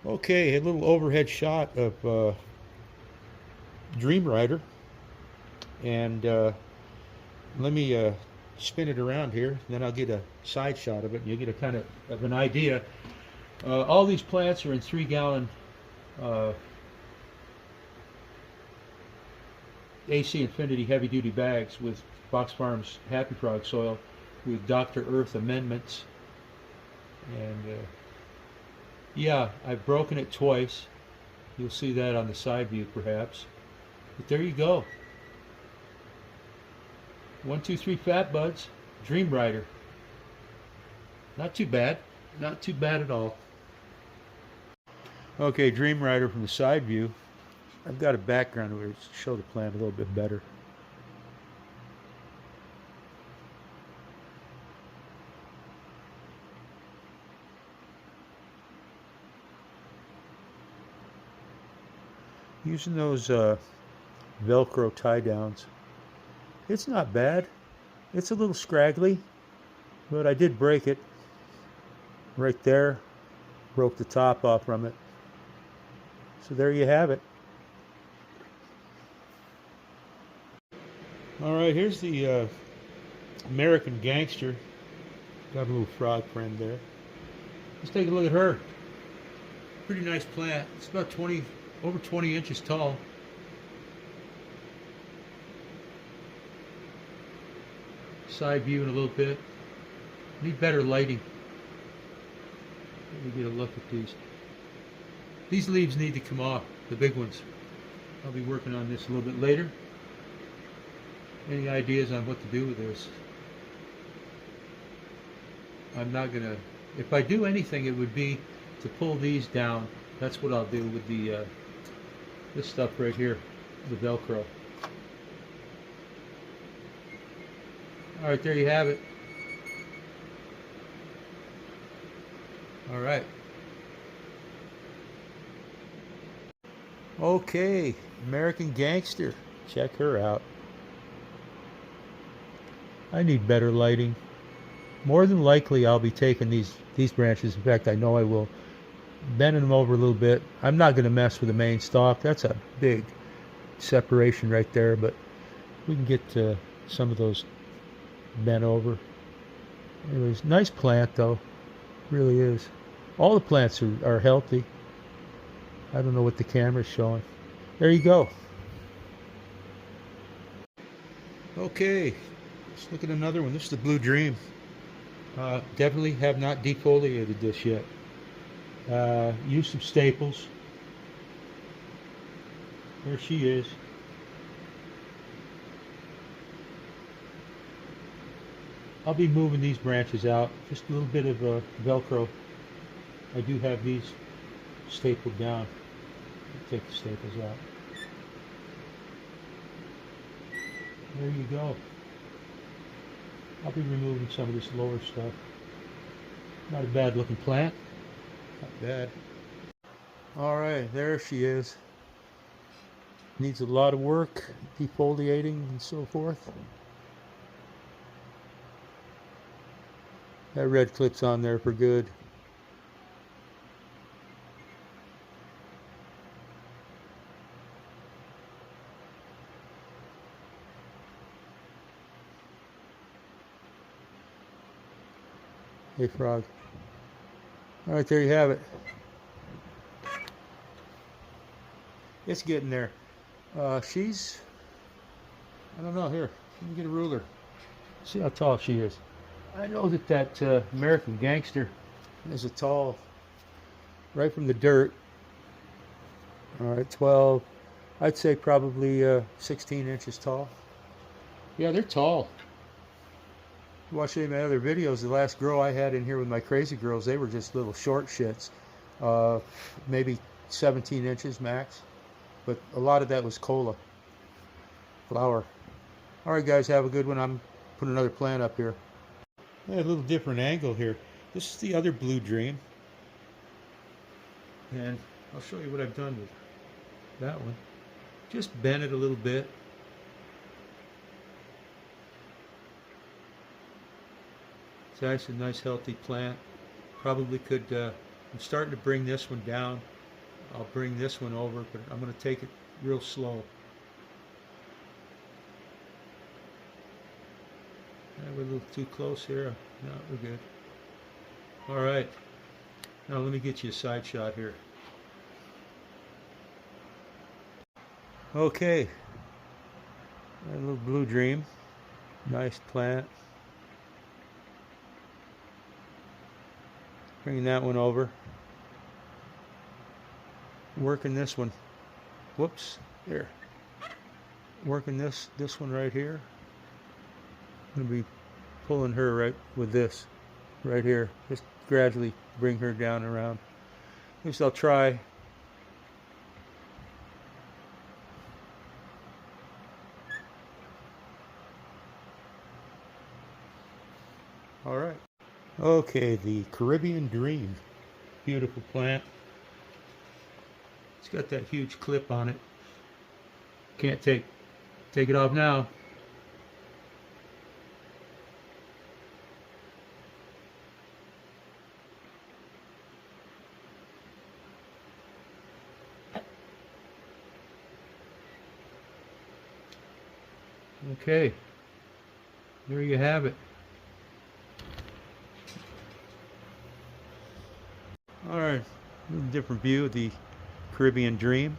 Okay, a little overhead shot of Dream Rider, and let me spin it around here, and then I'll get a side shot of it, and you'll get a kind of an idea. All these plants are in 3-gallon uh, AC Infinity heavy-duty bags with Box Farms Happy Frog soil with Dr. Earth amendments, and yeah, I've broken it twice. You'll see that on the side view perhaps. But there you go. 1, 2, 3 fat buds. Dream Rider. Not too bad. Not too bad at all. Okay, Dream Rider from the side view. I've got a background where it's show the plant a little bit better. Using those Velcro tie downs. It's not bad. It's a little scraggly, but I did break it right there. Broke the top off from it. So there you have it. All right, here's the American Gangster. Got a little frog friend there. Let's take a look at her. Pretty nice plant. It's about over 20 inches tall. Side view in a little bit. Need better lighting. Let me get a look at these. These leaves need to come off, the big ones. I'll be working on this a little bit later. Any ideas on what to do with this? I'm not gonna, if I do anything, it would be to pull these down. That's what I'll do with the this stuff right here, the Velcro. All right, there you have it. All right. Okay, American Gangster. Check her out. I need better lighting. More than likely, I'll be taking these branches. In fact, I know I will. Bending them over a little bit. I'm not going to mess with the main stalk. That's a big separation right there, but we can get some of those bent over. Anyways, nice plant though. Really is. All the plants are healthy. I don't know what the camera's showing. There you go. Okay, let's look at another one. This is the Blue Dream. Definitely have not defoliated this yet. Use some staples. There she is. I'll be moving these branches out. Just a little bit of Velcro. I do have these stapled down. Take the staples out. There you go. I'll be removing some of this lower stuff. Not a bad looking plant. Not bad. Alright, there she is. Needs a lot of work, defoliating and so forth. That red clip's on there for good. Hey, frog. All right, there you have it. It's getting there. She's, I don't know, here, let me get a ruler. See how tall she is. I know that American Gangster is a tall, right from the dirt. All right, 12, I'd say probably 16 inches tall. Yeah, they're tall. You watch any of my other videos, the last grow I had in here with my crazy girls, they were just little short shits. Maybe 17 inches max. But a lot of that was cola flower. All right, guys, have a good one. I'm putting another plant up here. A little different angle here. This is the other Blue Dream. And I'll show you what I've done with that one. Just bend it a little bit. It's actually a nice healthy plant. Probably could I'm starting to bring this one down. I'll bring this one over, but I'm going to take it real slow. We're a little too close here. No, we're good. All right. Now let me get you a side shot here. Okay. A little blue dream. Nice plant. Bringing that one over. Working this one. Whoops. There. Working this one right here. I'm going to be pulling her right with this right here. Just gradually bring her down around. At least I'll try. All right. Okay, the Caribbean Dream. Beautiful plant. It's got that huge clip on it. Can't take it off now. Okay, there you have it. All right, a little different view of the Caribbean Dream.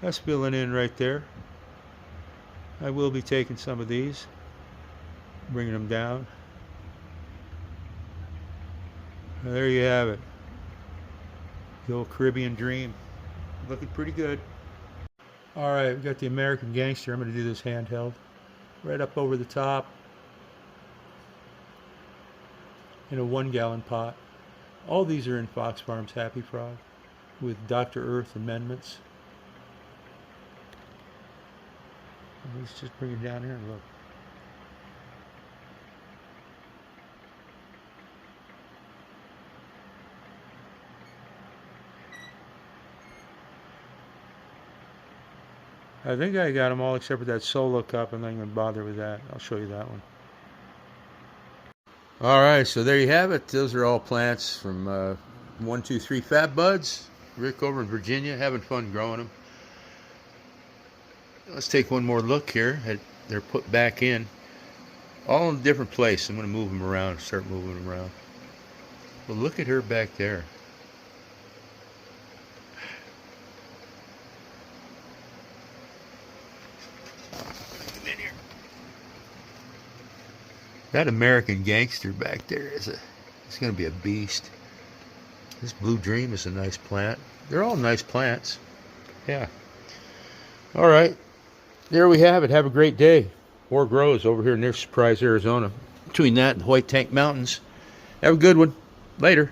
That's filling in right there. I will be taking some of these, bringing them down. Well, there you have it. The old Caribbean Dream. Looking pretty good. Alright, we've got the American Gangster. I'm going to do this handheld. Right up over the top. In a 1-gallon pot. All these are in Fox Farms Happy Frog with Dr. Earth amendments. Let's just bring it down here and look. I think I got them all except for that solo cup. I'm not going to bother with that. I'll show you that one. Alright, so there you have it. Those are all plants from 123 Fat Buds. Rick over in Virginia, having fun growing them. Let's take one more look here. They're put back in. All in a different place. I'm going to move them around, start moving them around. Well, look at her back there. That American Gangster back there it's going to be a beast. This Blue Dream is a nice plant. They're all nice plants. Yeah. All right. There we have it. Have a great day. More grows over here near Surprise, Arizona. Between that and the White Tank Mountains. Have a good one. Later.